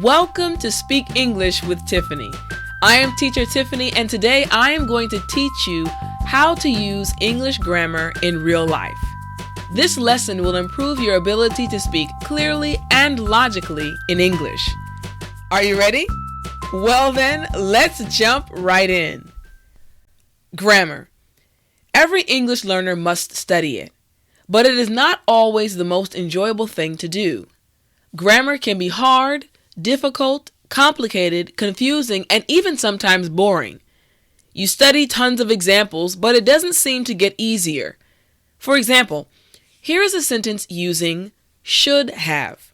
Welcome to Speak English with Tiffani. I am teacher Tiffani, and today I am going to teach you how to use English grammar in real life. This lesson will improve your ability to speak clearly and logically in English. Are you ready? Well then, let's jump right in. Grammar. Every English learner must study it, but it is not always the most enjoyable thing to do. Grammar can be hard, difficult, complicated, confusing, and even sometimes boring. You study tons of examples, but it doesn't seem to get easier. For example, here is a sentence using should have.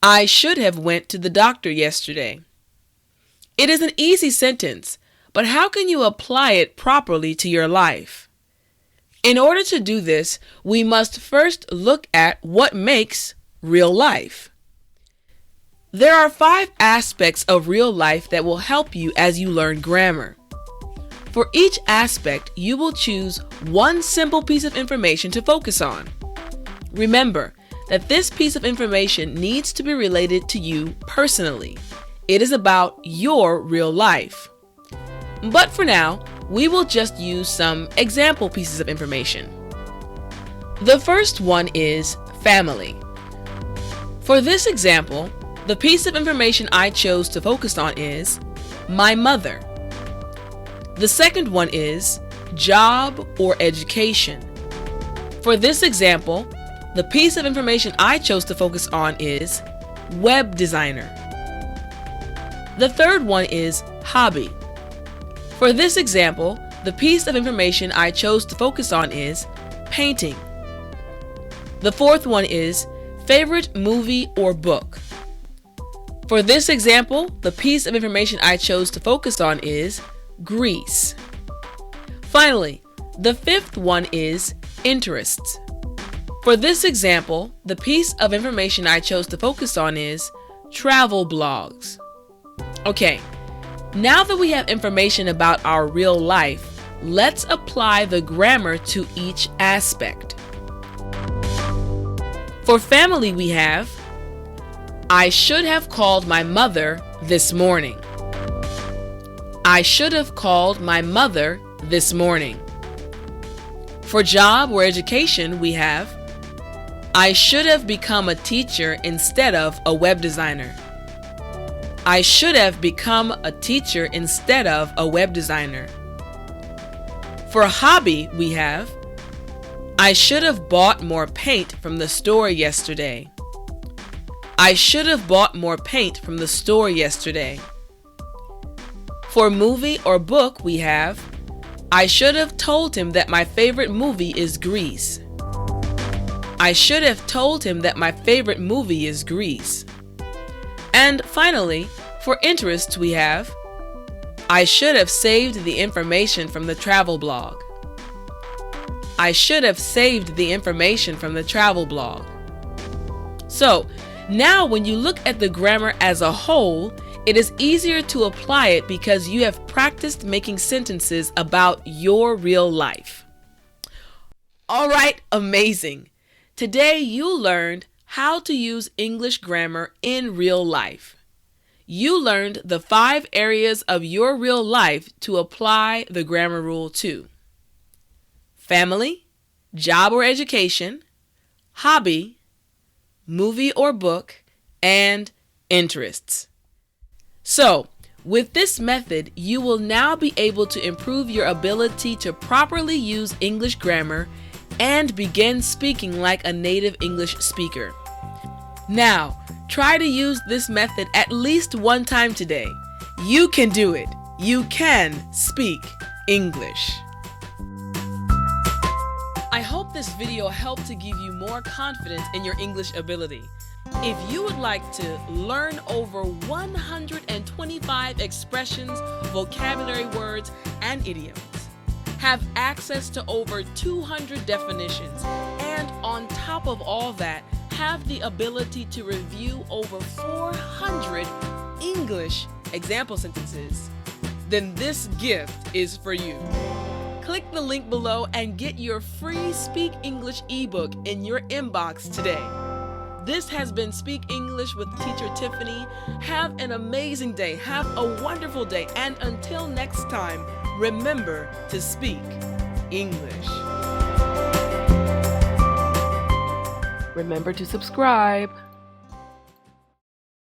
I should have went to the doctor yesterday. It is an easy sentence, but how can you apply it properly to your life? In order to do this, we must first look at what makes real life. There are 5 aspects of real life that will help you as you learn grammar. For each aspect, you will choose one simple piece of information to focus on. Remember that this piece of information needs to be related to you personally. It is about your real life. But for now, we will just use some example pieces of information. The first one is family. For this example, the piece of information I chose to focus on is my mother. The second one is job or education. For this example, the piece of information I chose to focus on is web designer. The third one is hobby. For this example, the piece of information I chose to focus on is painting. The fourth one is favorite movie or book. For this example, the piece of information I chose to focus on is Greece. Finally, the fifth one is interests. For this example, the piece of information I chose to focus on is travel blogs. Okay, now that we have information about our real life, let's apply the grammar to each aspect. For family, we have I should have called my mother this morning. I should have called my mother this morning. For job or education, we have I should have become a teacher instead of a web designer. I should have become a teacher instead of a web designer. For hobby, we have I should have bought more paint from the store yesterday. I should have bought more paint from the store yesterday. For movie or book, we have I should have told him that my favorite movie is Grease. I should have told him that my favorite movie is Grease. And finally, for interests, we have I should have saved the information from the travel blog. I should have saved the information from the travel blog. So, now when you look at the grammar as a whole, it is easier to apply it because you have practiced making sentences about your real life. All right, amazing. Today you learned how to use English grammar in real life. You learned the 5 areas of your real life to apply the grammar rule to: family, job or education, hobby, movie or book, and interests. So, with this method, you will now be able to improve your ability to properly use English grammar and begin speaking like a native English speaker. Now, try to use this method at least one time today. You can do it. You can speak English. I hope this video helped to give you more confidence in your English ability. If you would like to learn over 125 expressions, vocabulary words, and idioms, have access to over 200 definitions, and on top of all that, have the ability to review over 400 English example sentences, then this gift is for you. Click the link below and get your free Speak English ebook in your inbox today. This has been Speak English with Teacher Tiffany. Have an amazing day. Have a wonderful day. And until next time, remember to speak English. Remember to subscribe.